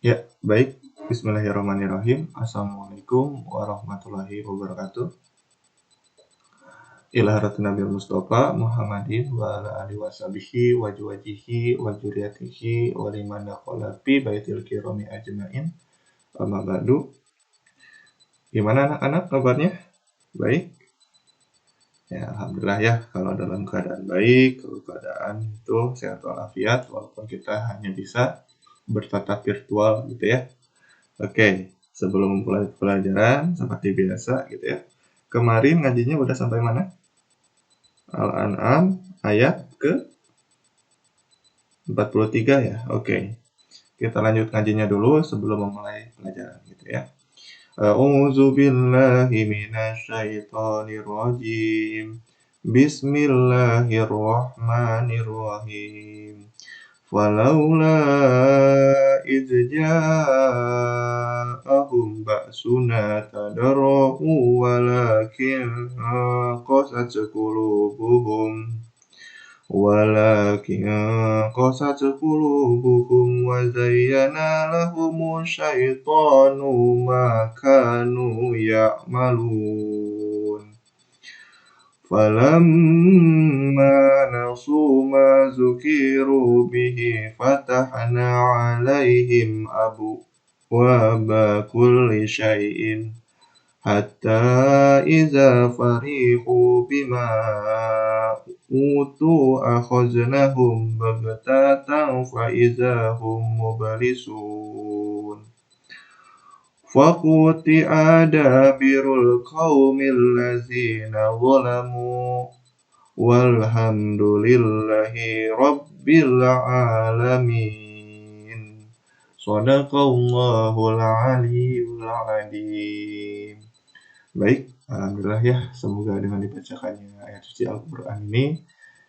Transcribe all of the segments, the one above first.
Ya, baik. Bismillahirrahmanirrahim. Assalamualaikum warahmatullahi wabarakatuh. Ila hadratin Nabi Mustafa Muhammadin wa ala alihi washabihi wa juwajihi wa juriyatihi wa liman dakhala fi baitil kirami ajmain. Amma ba'du. Gimana anak-anak kabarnya? Baik? Ya, alhamdulillah ya, kalau dalam keadaan baik, kalau keadaan itu sehat walafiat, walaupun kita hanya bisa bertatap virtual gitu ya. Oke, sebelum memulai pelajaran seperti biasa gitu ya. Kemarin ngajinya udah sampai mana? Al-An'am ayat ke 43 ya. Oke. Kita lanjut ngajinya dulu sebelum memulai pelajaran gitu ya. A'udzu billahi minasyaitonir rajim. Bismillahirrahmanirrahim. Walaula idh ja'ahum ba'suna tadarra'u walakin qasat qulubuhum wa zayyana lahumus syaitanu ma kanu ya'malun. Falamma nasu ma zukiru bihi fatahna alaihim abwaba kulli syai'in hatta iza farihu bima utu akhaznahum baghtatan fa iza hum mublisun. Faqutia dabirul qaumil ladzina zalamu walhamdulillahi rabbil alamin. Shadaqallahul aliyyul adzim. Baik, alhamdulillah ya, semoga dengan dibacakannya ayat suci Al-Qur'an ini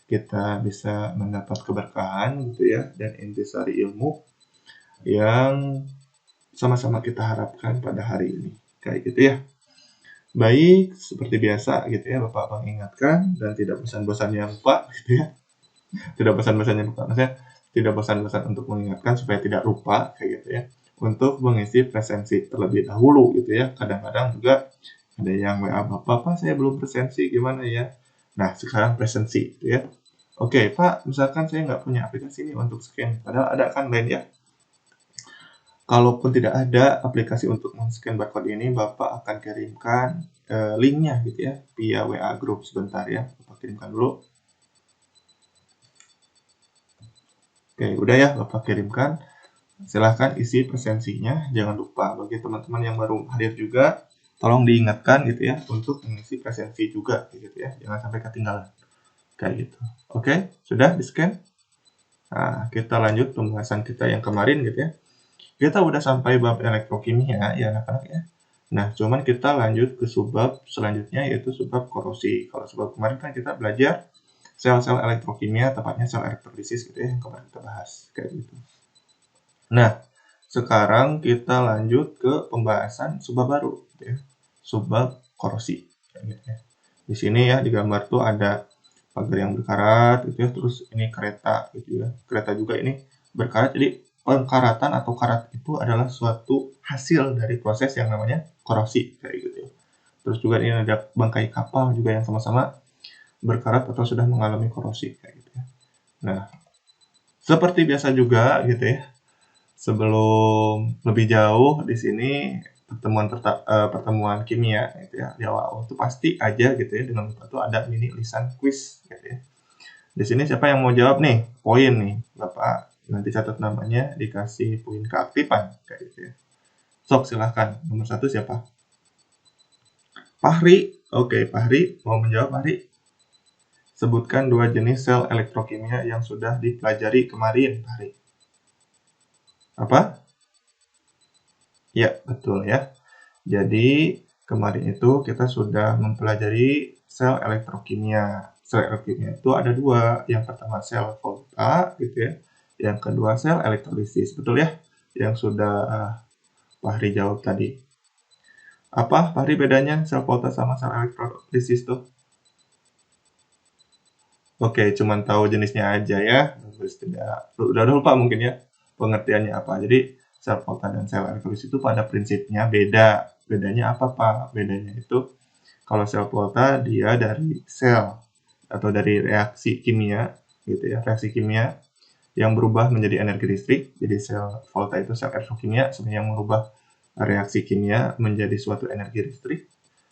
kita bisa mendapat keberkahan gitu ya dan intisari ilmu yang sama-sama kita harapkan pada hari ini. Kayak gitu ya. Baik, seperti biasa gitu ya, Bapak mengingatkan dan tidak bosan-bosannya lupa gitu ya. Tidak bosan-bosannya lupa, maksudnya tidak bosan-bosan untuk mengingatkan supaya tidak lupa kayak gitu ya. Untuk mengisi presensi terlebih dahulu gitu ya. Kadang-kadang juga ada yang WA Bapak, saya belum presensi gimana ya? Nah, sekarang presensi gitu ya. Oke, Pak, misalkan saya nggak punya aplikasi ini untuk scan, padahal ada kan lain ya. Kalaupun tidak ada aplikasi untuk men-scan barcode ini, Bapak akan kirimkan linknya gitu ya, via WA group sebentar ya. Bapak kirimkan dulu. Oke, udah ya, Bapak kirimkan. Silahkan isi presensinya. Jangan lupa, bagi teman-teman yang baru hadir juga, tolong diingatkan gitu ya, untuk mengisi presensi juga gitu ya. Jangan sampai ketinggalan. Kayak gitu. Oke, sudah di-scan? Nah, kita lanjut pembahasan kita yang kemarin gitu ya. Kita udah sampai bab elektrokimia ya anak-anak ya. Nah, cuman kita lanjut ke subbab selanjutnya yaitu subbab korosi. Kalau subbab kemarin kan kita belajar sel-sel elektrokimia, tepatnya sel elektrolisis gitu ya, yang kemarin kita bahas kayak gitu. Nah, sekarang kita lanjut ke pembahasan subbab baru gitu ya. Subbab korosi kayak gitu ya. Di sini ya di gambar tuh ada pagar yang berkarat gitu ya, terus ini kereta gitu ya. Kereta juga ini berkarat, jadi pengkaratan atau karat itu adalah suatu hasil dari proses yang namanya korosi kayak gitu ya. Terus juga ini ada bangkai kapal juga yang sama-sama berkarat atau sudah mengalami korosi kayak gitu ya. Nah, seperti biasa juga gitu ya. Sebelum lebih jauh di sini pertemuan kimia gitu ya di awal itu pasti aja gitu ya dengan itu ada mini lisan quiz gitu ya. Di sini siapa yang mau jawab nih? Poin nih, Bapak. Nanti catat namanya, dikasih poin keaktifan kayak gitu ya. Sok silahkan. Nomor 1 siapa? Fahri. Oke, Fahri mau menjawab Fahri. Sebutkan 2 jenis sel elektrokimia yang sudah dipelajari kemarin, Fahri. Apa? Ya, betul ya. Jadi, kemarin itu kita sudah mempelajari sel elektrokimia. Sel elektrokimia itu ada 2. Yang pertama sel volta gitu ya. Yang kedua sel elektrolisis. Betul ya? Yang sudah Fahri jawab tadi. Apa Fahri bedanya sel volta sama sel elektrolisis tuh? Oke, cuman tahu jenisnya aja ya. Terus tidak udah lupa mungkin ya pengertiannya apa. Jadi sel volta dan sel elektrolisis itu pada prinsipnya beda. Bedanya apa, Pak? Bedanya itu kalau sel volta dia dari sel atau dari reaksi kimia gitu ya, reaksi kimia yang berubah menjadi energi listrik. Jadi sel volta itu sel elektrokimia sebenarnya yang merubah reaksi kimia menjadi suatu energi listrik.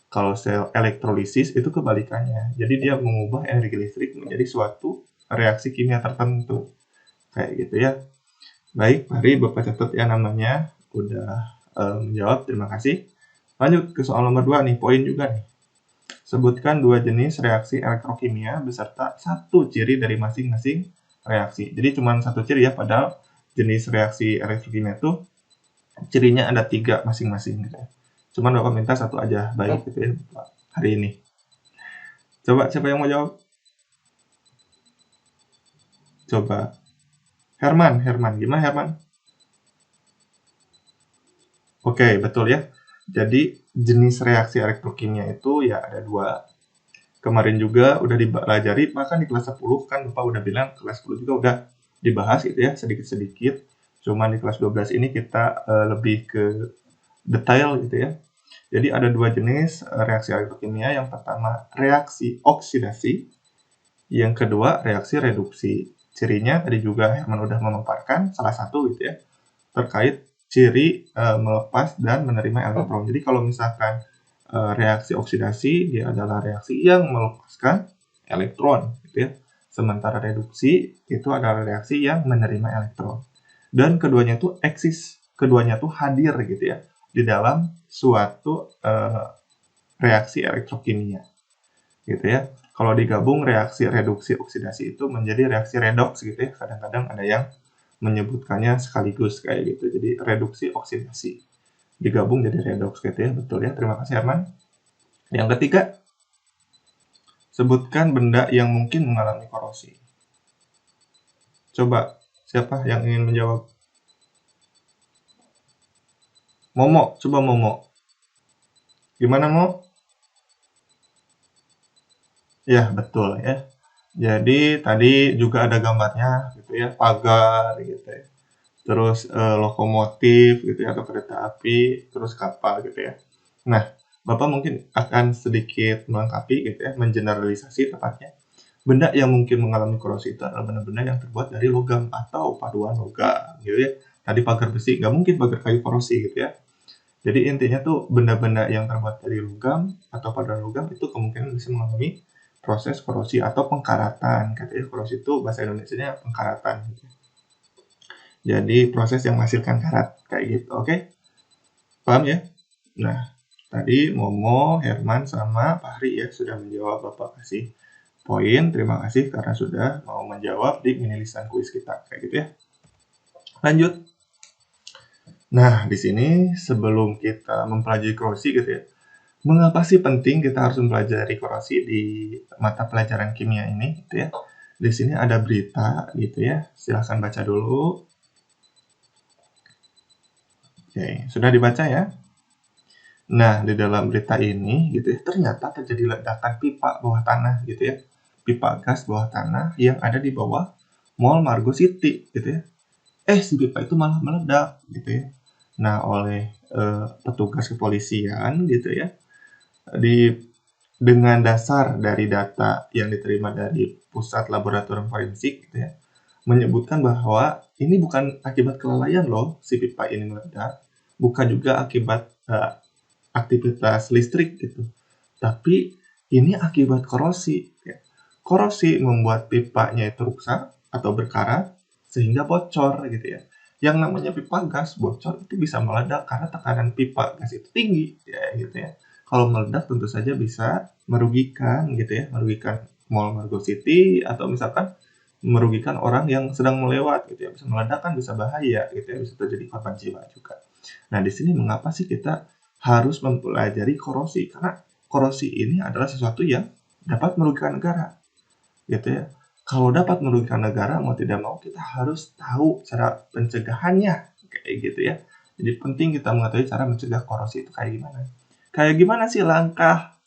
Kalau sel elektrolisis itu kebalikannya. Jadi dia mengubah energi listrik menjadi suatu reaksi kimia tertentu. Kayak gitu ya. Baik, mari Bapak catat ya namanya. Udah menjawab, terima kasih. Lanjut ke soal nomor 2 nih, poin juga nih. Sebutkan 2 jenis reaksi elektrokimia beserta 1 ciri dari masing-masing reaksi. Jadi cuma 1 ciri ya, padahal jenis reaksi elektrokimia itu cirinya ada 3 masing-masing gitu ya. Cuman Bapak minta 1 aja, baik gitu ya Bapak hari ini. Coba siapa yang mau jawab? Coba. Herman, gimana Herman? Oke, betul ya. Jadi jenis reaksi elektrokimia itu ya ada 2. Kemarin juga udah dipelajari, bahkan di kelas 10 kan Bapak udah bilang kelas 10 juga udah dibahas gitu ya, sedikit-sedikit. Cuman di kelas 12 ini kita lebih ke detail gitu ya. Jadi ada 2 jenis reaksi elektrokimia. Yang pertama reaksi oksidasi, yang kedua reaksi reduksi. Cirinya tadi juga Herman udah memaparkan salah satu gitu ya, terkait ciri melepas dan menerima elektron. Jadi kalau misalkan reaksi oksidasi dia adalah reaksi yang melepaskan elektron gitu ya. Sementara reduksi itu adalah reaksi yang menerima elektron. Dan keduanya itu eksis, keduanya itu hadir gitu ya di dalam suatu reaksi elektrokimia gitu ya. Kalau digabung reaksi reduksi oksidasi itu menjadi reaksi redoks gitu ya. Kadang-kadang ada yang menyebutkannya sekaligus kayak gitu. Jadi reduksi oksidasi digabung jadi redoks gitu ya. Betul ya. Terima kasih Herman. Yang ketiga, sebutkan benda yang mungkin mengalami korosi. Coba siapa yang ingin menjawab? Momo, coba Momo. Gimana Mo? Ya, betul ya. Jadi tadi juga ada gambarnya gitu ya, pagar gitu ya. Terus lokomotif gitu ya, atau kereta api, terus kapal gitu ya. Nah, Bapak mungkin akan sedikit melengkapi gitu ya, mengeneralisasi tepatnya. Benda yang mungkin mengalami korosi itu adalah benda-benda yang terbuat dari logam atau paduan logam gitu ya. Tadi pagar besi, nggak mungkin pagar kayu korosi gitu ya. Jadi intinya tuh benda-benda yang terbuat dari logam atau paduan logam itu kemungkinan bisa mengalami proses korosi atau pengkaratan. Katanya korosi itu bahasa Indonesianya pengkaratan. Gitu. Jadi proses yang menghasilkan karat kayak gitu, oke? Paham ya? Nah, tadi Momo, Herman, sama Fahri ya sudah menjawab. Bapak kasih poin. Terima kasih karena sudah mau menjawab di mini lisan kuis kita kayak gitu ya. Lanjut. Nah, di sini sebelum kita mempelajari korosi gitu ya, mengapa sih penting kita harus mempelajari korosi di mata pelajaran kimia ini gitu ya? Di sini ada berita gitu ya. Silahkan baca dulu. Oke, sudah dibaca ya? Nah, di dalam berita ini gitu ya, ternyata terjadi ledakan pipa bawah tanah gitu ya. Pipa gas bawah tanah yang ada di bawah Mall Margo City gitu ya. Si pipa itu malah meledak gitu ya. Nah, oleh petugas kepolisian gitu ya, dengan dasar dari data yang diterima dari Pusat Laboratorium Forensik gitu ya, menyebutkan bahwa ini bukan akibat kelalaian loh si pipa ini meledak, bukan juga akibat aktivitas listrik gitu, tapi ini akibat korosi. Ya. Korosi membuat pipanya itu rusak atau berkarat sehingga bocor gitu ya. Yang namanya pipa gas bocor itu bisa meledak karena tekanan pipa gas itu tinggi ya gitu ya. Kalau meledak tentu saja bisa merugikan gitu ya, merugikan Mall Margo City atau misalkan merugikan orang yang sedang melewat gitu ya. Bisa meledak kan bisa bahaya gitu ya, bisa terjadi korban jiwa juga. Nah, di sini mengapa sih kita harus mempelajari korosi? Karena korosi ini adalah sesuatu yang dapat merugikan negara gitu ya. Kalau dapat merugikan negara, mau tidak mau kita harus tahu cara pencegahannya kayak gitu ya. Jadi penting kita mengetahui cara mencegah korosi itu kayak gimana. Kayak gimana sih langkah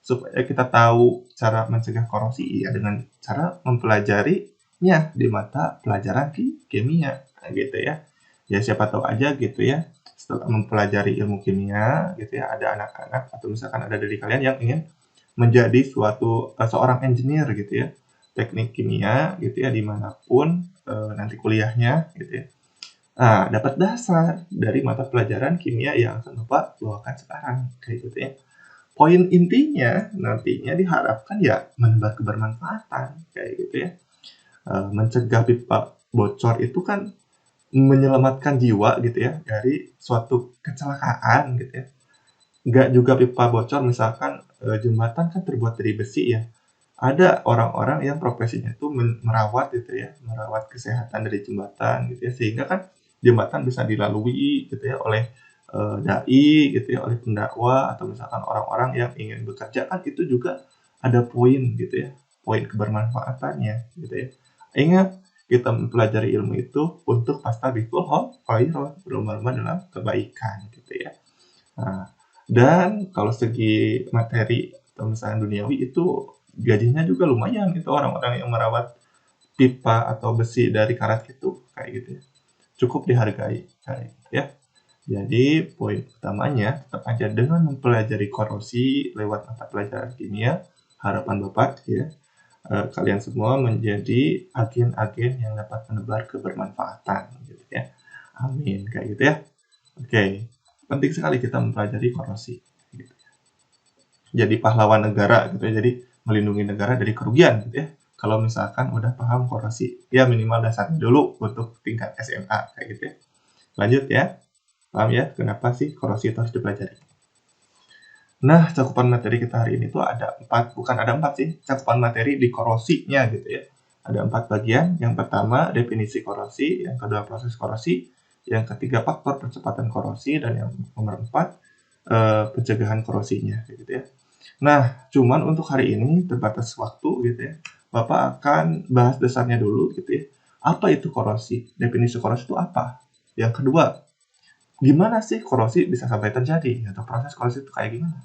supaya kita tahu cara mencegah korosi? Ya dengan cara mempelajarinya di mata pelajaran kimia gitu ya. Ya siapa tahu aja gitu ya, setelah mempelajari ilmu kimia gitu ya, ada anak-anak atau misalkan ada dari kalian yang ingin menjadi seorang engineer gitu ya, teknik kimia gitu ya, dimanapun nanti kuliahnya gitu ya. Nah, dapat dasar dari mata pelajaran kimia yang akan Bapak bawakan sekarang kayak gitu ya. Poin intinya nantinya diharapkan ya menebar kebermanfaatan kayak gitu ya. Mencegah pipa bocor itu kan menyelamatkan jiwa gitu ya dari suatu kecelakaan gitu ya. Nggak juga pipa bocor, misalkan jembatan kan terbuat dari besi ya. Ada orang-orang yang profesinya itu merawat gitu ya, merawat kesehatan dari jembatan gitu ya, sehingga kan jembatan bisa dilalui gitu ya oleh dai gitu ya, oleh pendakwa atau misalkan orang-orang yang ingin bekerja, kan itu juga ada poin gitu ya, poin kebermanfaatannya gitu ya. Ingat, kita mempelajari ilmu itu untuk fastabiqul khairat, berlomba-lomba dalam kebaikan gitu ya. Nah, dan kalau segi materi atau misalnya duniawi itu gajinya juga lumayan gitu, orang-orang yang merawat pipa atau besi dari karat itu kayak gitu ya. Cukup dihargai kayak gitu ya. Jadi poin utamanya tetap aja dengan mempelajari korosi lewat mata pelajaran kimia, harapan Bapak ya, kalian semua menjadi agen-agen yang dapat menebar kebermanfaatan gitu ya. Amin kayak gitu ya. Oke, penting sekali kita mempelajari korosi. Gitu. Jadi pahlawan negara gitu ya. Jadi melindungi negara dari kerugian gitu ya. Kalau misalkan udah paham korosi, ya minimal dasarnya dulu untuk tingkat SMA kayak gitu ya. Lanjut ya. Paham ya kenapa sih korosi itu harus dipelajari? Nah, cakupan materi kita hari ini tuh ada 4, bukan ada 4 sih, cakupan materi di korosinya gitu ya. Ada 4 bagian. Yang pertama, definisi korosi. Yang kedua, proses korosi. Yang ketiga, faktor percepatan korosi. Dan yang nomor 4, pencegahan korosinya gitu ya. Nah, cuman untuk hari ini terbatas waktu gitu ya. Bapak akan bahas dasarnya dulu gitu ya. Apa itu korosi? Definisi korosi itu apa? Yang kedua, gimana sih korosi bisa sampai terjadi? Atau proses korosi itu kayak gimana?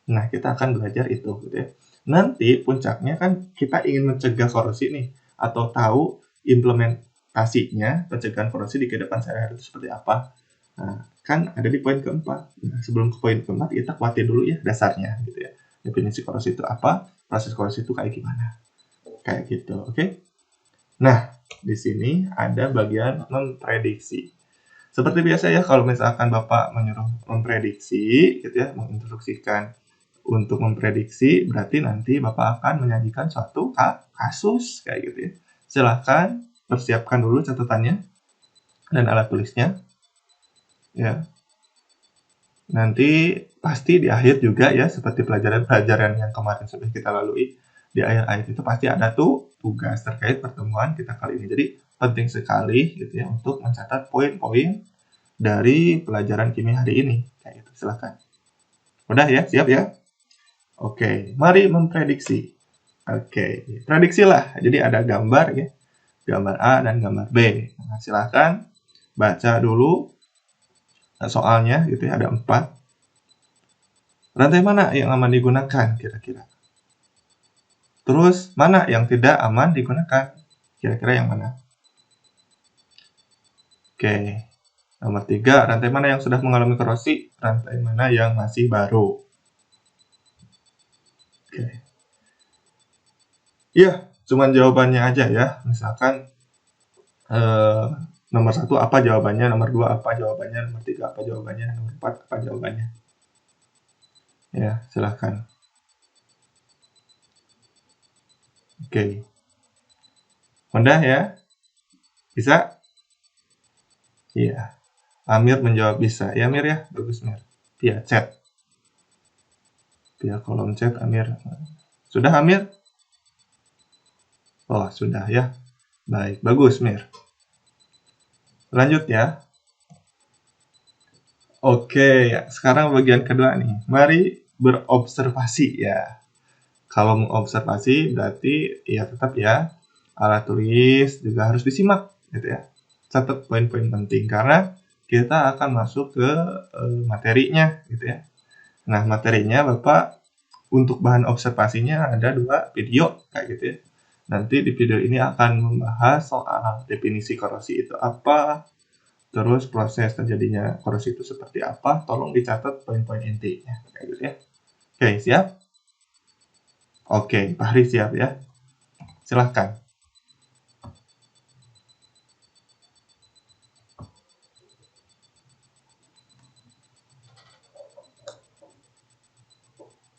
Nah, kita akan belajar itu gitu ya. Nanti puncaknya kan kita ingin mencegah korosi nih, atau tahu implementasinya pencegahan korosi di kehidupan sehari-hari itu seperti apa. Nah, kan ada di poin keempat. Nah, sebelum ke poin keempat, kita kuatin dulu ya dasarnya gitu ya. Definisi korosi itu apa, proses korosi itu kayak gimana. Kayak gitu, oke? Nah, di sini ada bagian memprediksi. Seperti biasa ya, kalau misalkan Bapak menyuruh memprediksi gitu ya, menginstruksikan untuk memprediksi, berarti nanti Bapak akan menyajikan suatu kasus kayak gitu ya. Silahkan persiapkan dulu catatannya dan alat tulisnya ya. Nanti pasti di akhir juga ya, seperti pelajaran-pelajaran yang kemarin sudah kita lalui, di akhir-akhir itu pasti ada tuh tugas terkait pertemuan kita kali ini. Jadi penting sekali gitu ya untuk mencatat poin-poin dari pelajaran kimia hari ini kayak gitu. Silahkan. Udah ya, siap ya? Oke, mari memprediksi. Oke, prediksilah. Jadi ada gambar ya, gambar A dan gambar B. Nah, silahkan baca dulu soalnya gitu ya, ada 4. Rantai mana yang aman digunakan kira-kira? Terus mana yang tidak aman digunakan? Kira-kira yang mana? Oke, nomor 3, rantai mana yang sudah mengalami korosi? Rantai mana yang masih baru? Oke. Iya, cuman jawabannya aja ya. Misalkan nomor 1 apa jawabannya, nomor 2 apa jawabannya, nomor 3 apa jawabannya, nomor 4 apa jawabannya. Ya, silahkan. Oke. Mudah ya? Bisa? Iya. Amir menjawab bisa. Ya, Amir ya? Bagus, Amir. Via chat. Via kolom chat, Amir. Sudah, Amir? Oh, sudah ya. Baik, bagus, Amir. Lanjut ya. Oke, sekarang bagian kedua nih. Mari berobservasi ya. Kalau mengobservasi berarti ya tetap ya alat tulis juga harus disimak gitu ya. Catat poin-poin penting karena kita akan masuk ke materinya gitu ya. Nah, materinya Bapak untuk bahan observasinya ada 2 video kayak gitu ya. Nanti di video ini akan membahas soal definisi korosi itu apa, terus proses terjadinya korosi itu seperti apa, tolong dicatat poin-poin intinya. Kayak gitu ya. Oke, siap? Oke, Fahri siap ya? Silahkan.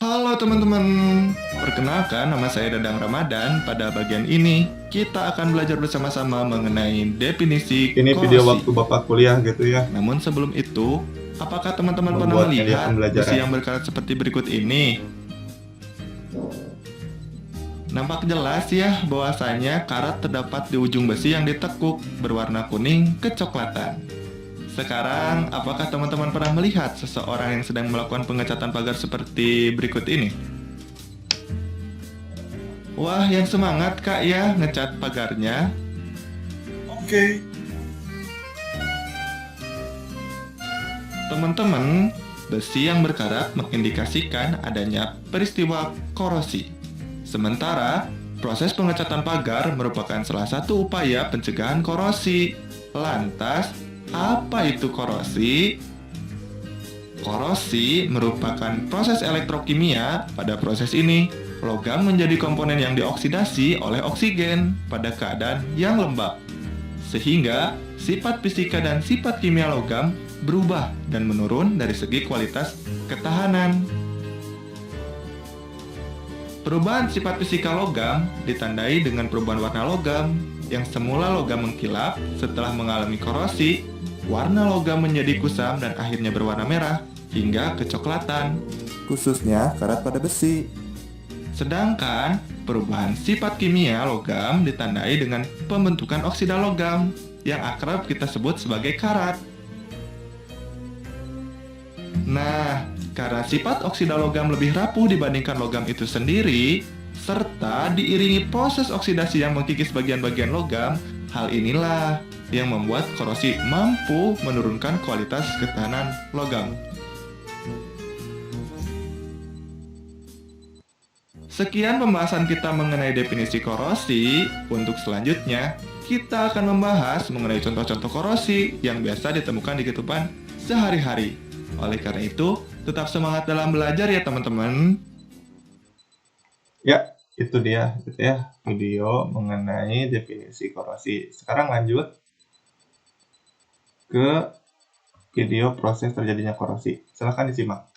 Halo teman-teman, perkenalkan nama saya Dadang Ramadan. Pada bagian ini, kita akan belajar bersama-sama mengenai definisi Ini korosi. video waktu Bapak kuliah gitu ya. Namun sebelum itu, apakah teman-teman pernah Membuat media melihat pembelajaran. besi yang berkarat seperti berikut ini? Nampak jelas ya bahwasanya karat terdapat di ujung besi yang ditekuk berwarna kuning kecoklatan. Sekarang, apakah teman-teman pernah melihat seseorang yang sedang melakukan pengecatan pagar seperti berikut ini? Wah, yang semangat kak ya ngecat pagarnya. Oke. Teman-teman, besi yang berkarat mengindikasikan adanya peristiwa korosi. Sementara, proses pengecatan pagar merupakan salah satu upaya pencegahan korosi. Lantas, apa itu korosi? Korosi merupakan proses elektrokimia. Pada proses ini, logam menjadi komponen yang dioksidasi oleh oksigen pada keadaan yang lembab. Sehingga, sifat fisika dan sifat kimia logam berubah dan menurun dari segi kualitas ketahanan. Perubahan sifat fisika logam ditandai dengan perubahan warna logam. Yang semula logam mengkilap setelah mengalami korosi, warna logam menjadi kusam dan akhirnya berwarna merah hingga kecoklatan, khususnya karat pada besi. Sedangkan perubahan sifat kimia logam ditandai dengan pembentukan oksida logam yang akrab kita sebut sebagai karat. Nah, karena sifat oksida logam lebih rapuh dibandingkan logam itu sendiri, serta diiringi proses oksidasi yang mengkikis bagian-bagian logam, hal inilah yang membuat korosi mampu menurunkan kualitas ketahanan logam. Sekian pembahasan kita mengenai definisi korosi. Untuk selanjutnya, kita akan membahas mengenai contoh-contoh korosi yang biasa ditemukan di kehidupan sehari-hari. Oleh karena itu, tetap semangat dalam belajar ya teman-teman. Ya, itu dia gitu ya video mengenai definisi korosi. Sekarang lanjut ke video proses terjadinya korosi. Silahkan disimak.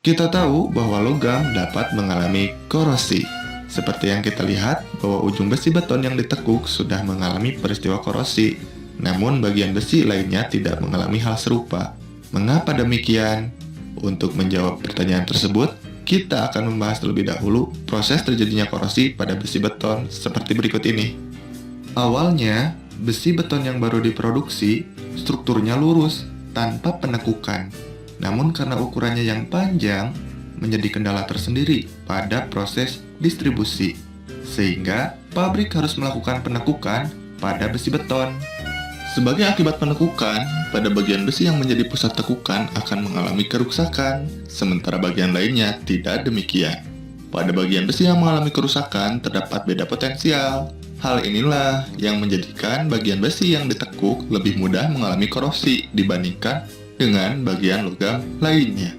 Kita tahu bahwa logam dapat mengalami korosi. Seperti yang kita lihat bahwa ujung besi beton yang ditekuk sudah mengalami peristiwa korosi. Namun bagian besi lainnya tidak mengalami hal serupa. Mengapa demikian? Untuk menjawab pertanyaan tersebut, kita akan membahas terlebih dahulu proses terjadinya korosi pada besi beton seperti berikut ini. Awalnya, besi beton yang baru diproduksi, strukturnya lurus, tanpa penekukan. Namun karena ukurannya yang panjang, menjadi kendala tersendiri pada proses distribusi. Sehingga, pabrik harus melakukan penekukan pada besi beton. Sebagai akibat penekukan, pada bagian besi yang menjadi pusat tekukan akan mengalami kerusakan, sementara bagian lainnya tidak demikian. Pada bagian besi yang mengalami kerusakan, terdapat beda potensial. Hal inilah yang menjadikan bagian besi yang ditekuk lebih mudah mengalami korosi dibandingkan dengan bagian logam lainnya.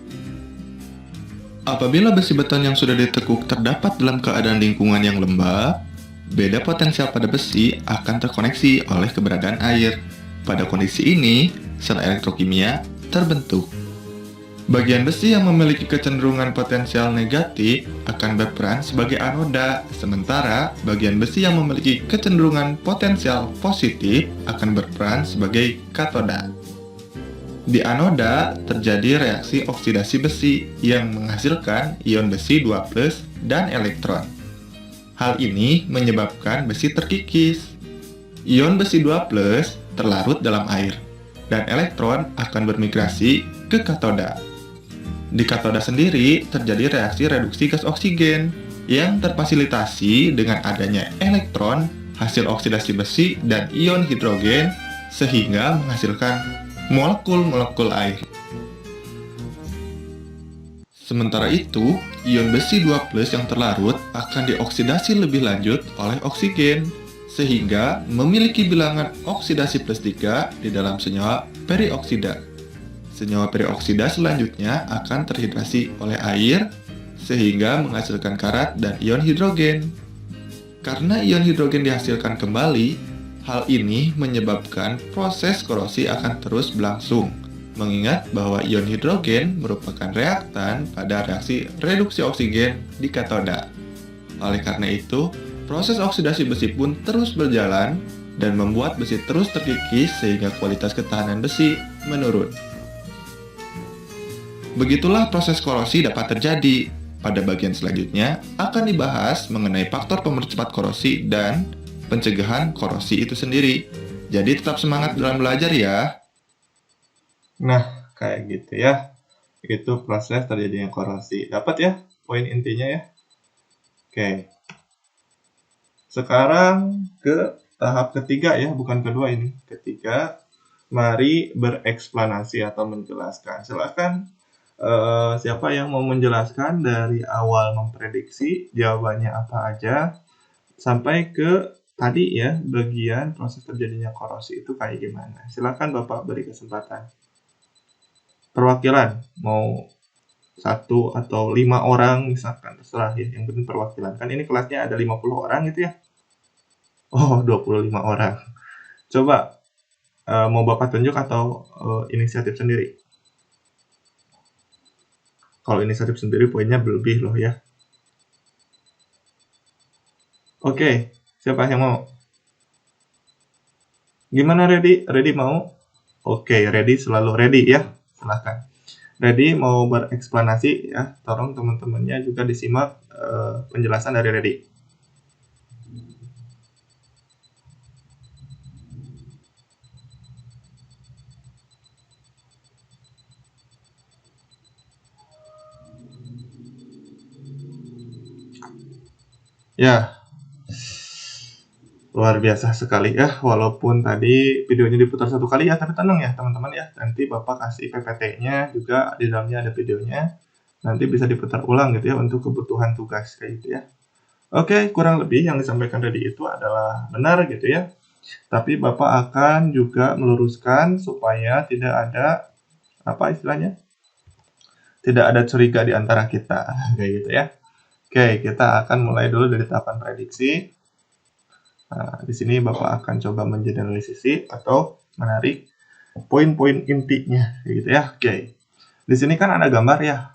Apabila besi beton yang sudah ditekuk terdapat dalam keadaan lingkungan yang lembab, beda potensial pada besi akan terkoneksi oleh keberadaan air. Pada kondisi ini, sel elektrokimia terbentuk. Bagian besi yang memiliki kecenderungan potensial negatif akan berperan sebagai anoda, sementara bagian besi yang memiliki kecenderungan potensial positif akan berperan sebagai katoda. Di anoda terjadi reaksi oksidasi besi yang menghasilkan ion besi 2+ dan elektron. Hal ini menyebabkan besi terkikis. Ion besi 2+ terlarut dalam air, dan elektron akan bermigrasi ke katoda. Di katoda sendiri terjadi reaksi reduksi gas oksigen yang terfasilitasi dengan adanya elektron hasil oksidasi besi dan ion hidrogen sehingga menghasilkan molekul-molekul air. Sementara itu, ion besi 2+ yang terlarut akan dioksidasi lebih lanjut oleh oksigen, sehingga memiliki bilangan oksidasi plus 3 di dalam senyawa perioksida. Senyawa perioksida selanjutnya akan terhidrasi oleh air, sehingga menghasilkan karat dan ion hidrogen. Karena ion hidrogen dihasilkan kembali, hal ini menyebabkan proses korosi akan terus berlangsung. Mengingat bahwa ion hidrogen merupakan reaktan pada reaksi reduksi oksigen di katoda. Oleh karena itu, proses oksidasi besi pun terus berjalan dan membuat besi terus terkikis sehingga kualitas ketahanan besi menurun. Begitulah proses korosi dapat terjadi. Pada bagian selanjutnya akan dibahas mengenai faktor pemercepat korosi dan pencegahan korosi itu sendiri. Jadi tetap semangat dalam belajar ya. Nah, kayak gitu ya. Itu proses terjadinya korosi. Dapat ya poin intinya ya? Oke. Sekarang ke tahap ketiga ya, bukan kedua ini. Ketiga, mari bereksplanasi atau menjelaskan. Silakan siapa yang mau menjelaskan dari awal memprediksi jawabannya apa aja sampai ke tadi ya bagian proses terjadinya korosi itu kayak gimana. Silakan Bapak beri kesempatan. Perwakilan mau 1 atau 5 orang misalkan, terserah ya, yang penting perwakilan. Kan ini kelasnya ada 50 orang gitu ya. Oh, 25 orang. Coba mau Bapak tunjuk atau inisiatif sendiri? Kalau inisiatif sendiri poinnya berlebih loh ya. Oke, siapa yang mau? Gimana Ready? Ready mau? Oke, Ready selalu ready ya. Silahkan. Ready mau bereksplanasi ya. Tolong teman-temannya juga disimak penjelasan dari Ready. Ya, luar biasa sekali ya, walaupun tadi videonya diputar 1 kali ya, tapi tenang ya teman-teman ya, nanti Bapak kasih PPT-nya juga, di dalamnya ada videonya, nanti bisa diputar ulang gitu ya, untuk kebutuhan tugas kayak gitu ya. Oke, kurang lebih yang disampaikan tadi itu adalah benar gitu ya, tapi Bapak akan juga meluruskan supaya tidak ada, apa istilahnya, tidak ada curiga di antara kita, kayak gitu ya. Oke, kita akan mulai dulu dari tahapan prediksi. Nah, di sini Bapak akan coba mengeneralisasi atau menarik poin-poin intinya, gitu ya. Oke. Di sini kan ada gambar ya.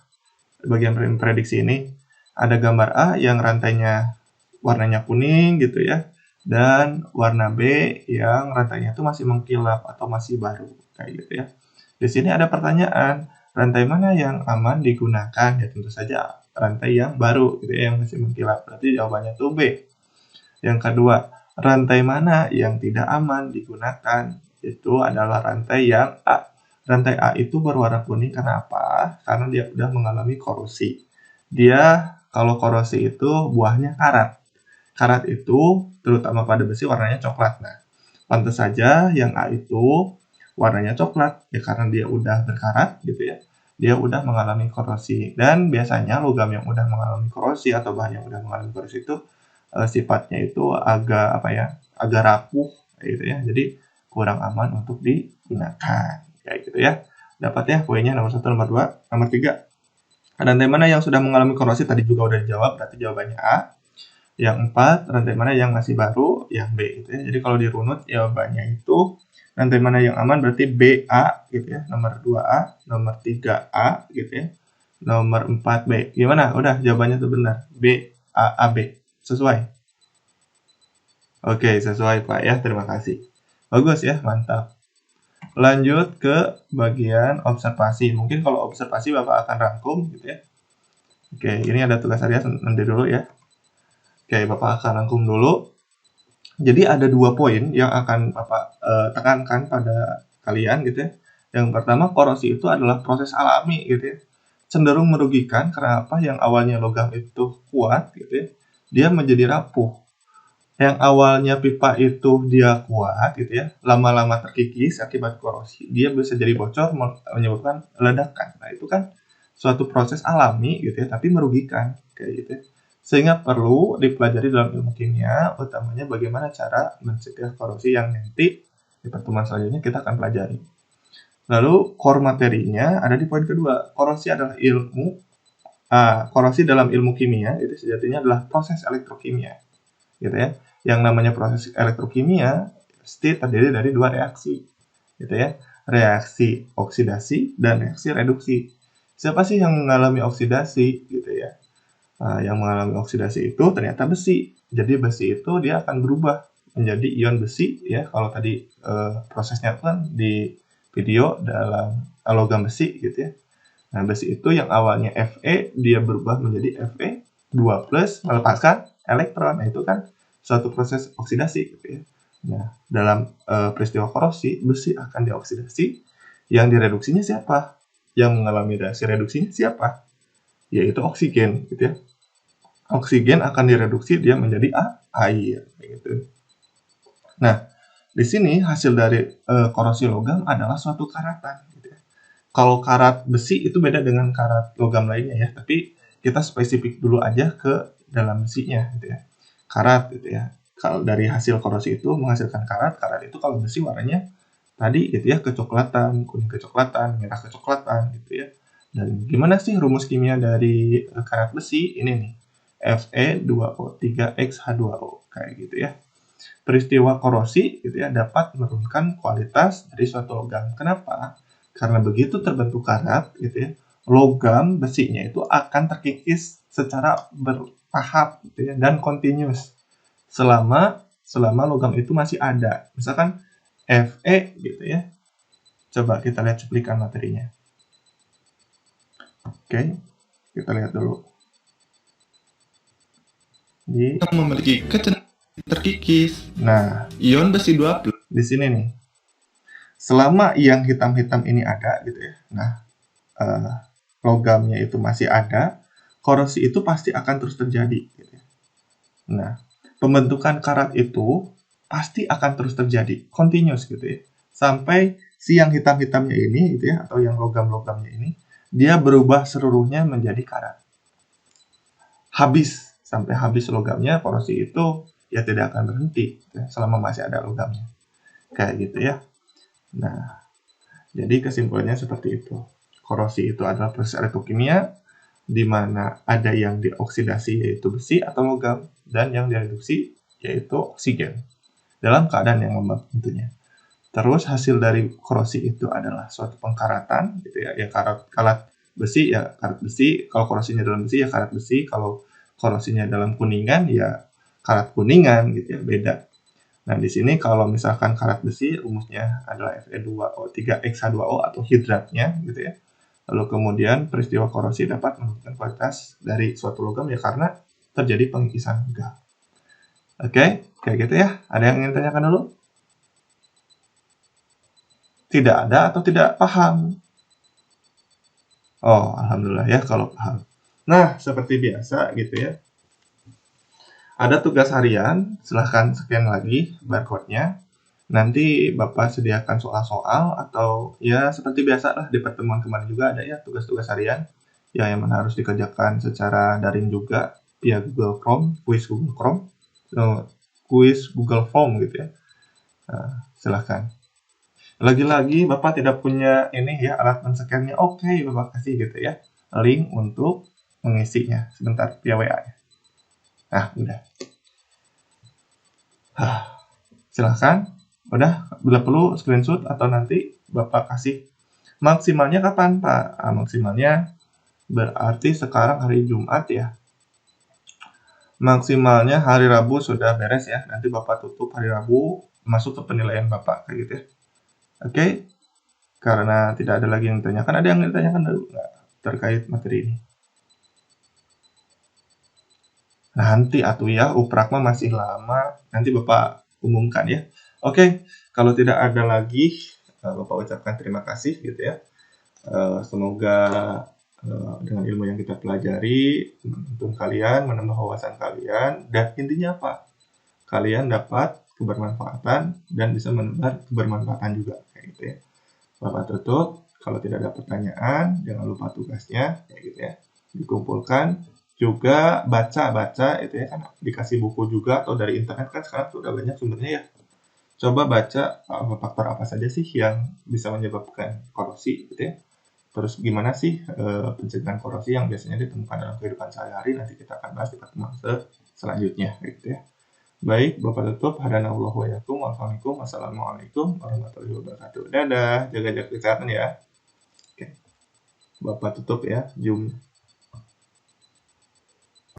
Bagian prediksi ini ada gambar A yang rantainya warnanya kuning gitu ya. Dan warna B yang rantainya itu masih mengkilap atau masih baru, kayak gitu ya. Di sini ada pertanyaan, rantai mana yang aman digunakan? Ya tentu saja rantai yang baru gitu ya, yang masih mengkilap. Berarti jawabannya itu B. Yang kedua, rantai mana yang tidak aman digunakan? Itu adalah rantai yang A. Rantai A itu berwarna kuning karena apa? Karena dia sudah mengalami korosi. Dia kalau korosi itu buahnya karat. Karat itu terutama pada besi warnanya coklat. Nah, pantas saja yang A itu warnanya coklat ya karena dia udah berkarat gitu ya. Dia udah mengalami korosi, dan biasanya logam yang udah mengalami korosi atau bahan yang udah mengalami korosi itu sifatnya itu agak apa ya, agak rapuh gitu ya. Jadi kurang aman untuk digunakan kayak gitu ya. Dapat ya poinnya nomor 1, nomor 2, nomor 3. Rantai mana yang sudah mengalami korosi tadi juga udah dijawab, berarti jawabannya A. Yang 4, rantai mana yang masih baru, yang B gitu ya. Jadi kalau dirunut jawabannya itu rantai mana yang aman berarti BA gitu ya. Nomor 2A, nomor 3A gitu ya. Nomor 4B. Gimana? Udah jawabannya itu benar. B, A, A, B. Sesuai? Oke, sesuai Pak ya. Terima kasih. Bagus ya, mantap. Lanjut ke bagian observasi. Mungkin kalau observasi Bapak akan rangkum gitu ya. Oke, ini ada tugas harian nanti dulu ya. Oke, Bapak akan rangkum dulu. Jadi ada 2 poin yang akan Bapak tekankan pada kalian gitu ya. Yang pertama, korosi itu adalah proses alami gitu ya. Cenderung merugikan karena apa? Yang awalnya logam itu kuat gitu ya, dia menjadi rapuh. Yang awalnya pipa itu dia kuat gitu ya, lama-lama terkikis akibat korosi, dia bisa jadi bocor menyebabkan ledakan. Nah, itu kan suatu proses alami gitu ya, tapi merugikan kayak gitu ya. Sehingga perlu dipelajari dalam ilmu kimia, utamanya bagaimana cara mencegah korosi yang nanti di pertemuan selanjutnya kita akan pelajari. Lalu core materinya ada di poin kedua. Korosi adalah korosi dalam ilmu kimia itu sejatinya adalah proses elektrokimia, gitu ya. Yang namanya proses elektrokimia pasti terdiri dari dua reaksi, gitu ya. Reaksi oksidasi dan reaksi reduksi. Siapa sih yang mengalami oksidasi, gitu ya? Yang mengalami oksidasi itu ternyata besi. Jadi besi itu dia akan berubah menjadi ion besi, ya. Kalau tadi prosesnya kan di video dalam logam besi, gitu ya. Nah, besi itu yang awalnya Fe, dia berubah menjadi Fe 2+, melepaskan elektron. Nah, itu kan suatu proses oksidasi, gitu ya. Nah, dalam peristiwa korosi, besi akan dioksidasi. Yang direduksinya siapa? Yang mengalami reaksi reduksinya siapa? Yaitu oksigen, gitu ya. Oksigen akan direduksi dia menjadi air, gitu. Nah, di sini hasil dari korosi logam adalah suatu karatan, gitu ya. Kalau karat besi itu beda dengan karat logam lainnya ya, tapi kita spesifik dulu aja ke dalam besinya, gitu ya. Karat, gitu ya. Kalau dari hasil korosi itu menghasilkan karat, karat itu kalau besi warnanya tadi, gitu ya, kecoklatan, kuning kecoklatan, merah kecoklatan, gitu ya. Dan gimana sih rumus kimia dari karat besi? Ini nih, Fe2O3X H2O, kayak gitu ya. Peristiwa korosi gitu ya dapat menurunkan kualitas dari suatu logam. Kenapa? Karena begitu terbentuk karat gitu ya, logam besinya itu akan terkikis secara bertahap gitu ya dan continuous selama logam itu masih ada. Misalkan Fe gitu ya. Coba kita lihat cuplikan materinya. Oke, kita lihat dulu. Memiliki kecenderungan terkikis. Nah, Ion besi 2+. Di sini nih. Selama yang hitam-hitam ini ada gitu ya. Nah, logamnya itu masih ada, korosi itu pasti akan terus terjadi. Gitu ya. Nah, pembentukan karat itu pasti akan terus terjadi, continuous gitu ya. Sampai si yang hitam-hitamnya ini gitu ya, atau yang logam-logamnya ini, dia berubah seluruhnya menjadi karat. Sampai habis logamnya, korosi itu ya tidak akan berhenti gitu ya, selama masih ada logamnya. Kayak gitu ya. Nah, jadi kesimpulannya seperti itu. Korosi itu adalah proses elektrokimia di mana ada yang dioksidasi yaitu besi atau logam dan yang direduksi yaitu oksigen dalam keadaan yang lembab tentunya. Terus hasil dari korosi itu adalah suatu pengkaratan gitu ya. Ya karat besi ya karat besi, kalau korosinya dalam besi ya karat besi, kalau korosinya dalam kuningan ya karat kuningan gitu ya, beda. Nah, di sini kalau misalkan karat besi rumusnya adalah Fe2O3X H2O atau hidratnya gitu ya. Lalu kemudian peristiwa korosi dapat menentukan kualitas dari suatu logam ya karena terjadi pengikisan gas. Oke, kayak gitu ya. Ada yang ingin tanyakan dulu? Tidak ada atau tidak paham? Oh, alhamdulillah ya kalau paham. Nah, seperti biasa gitu ya. Ada tugas harian, silahkan scan lagi barcode-nya. Nanti Bapak sediakan soal-soal atau ya seperti biasa lah di pertemuan kemarin juga ada ya tugas-tugas harian yang harus dikerjakan secara daring juga via Google Chrome, quiz Google Form gitu ya. Nah, silahkan. Lagi-lagi Bapak tidak punya ini ya alat men-scan-nya, oke, Bapak kasih gitu ya link untuk mengisinya sebentar via WA ya. Nah, udah. Silahkan. Udah, bila perlu screenshot atau nanti Bapak kasih. Maksimalnya kapan, Pak? Maksimalnya berarti sekarang hari Jumat ya. Maksimalnya hari Rabu sudah beres ya. Nanti Bapak tutup hari Rabu, masuk ke penilaian Bapak kayak gitu ya. Oke? Karena tidak ada lagi yang ditanyakan. Ada yang ditanyakan dulu nggak terkait materi ini? Nanti atuh ya, uprakma masih lama. Nanti Bapak umumkan ya. Oke, kalau tidak ada lagi, Bapak ucapkan terima kasih gitu ya. Semoga dengan ilmu yang kita pelajari, untuk kalian menambah wawasan kalian, dan intinya apa? Kalian dapat kebermanfaatan dan bisa menebar kebermanfaatan juga kayak gitu ya. Bapak tutup. Kalau tidak ada pertanyaan, jangan lupa tugasnya kayak gitu ya. Dikumpulkan juga baca-baca itu ya, kan dikasih buku juga atau dari internet kan sekarang sudah banyak sumbernya ya. Coba baca faktor apa saja sih yang bisa menyebabkan korosi gitu ya. Terus gimana sih pencegahan korosi yang biasanya ditemukan dalam kehidupan sehari-hari, nanti kita akan bahas di pertemuan selanjutnya gitu ya. Baik, Bapak tutup. Hadanallahu wa iyyakum. Wassalamualaikum warahmatullahi wabarakatuh. Dadah, jaga-jaga kesehatan ya. Oke. Bapak tutup ya. Zoom.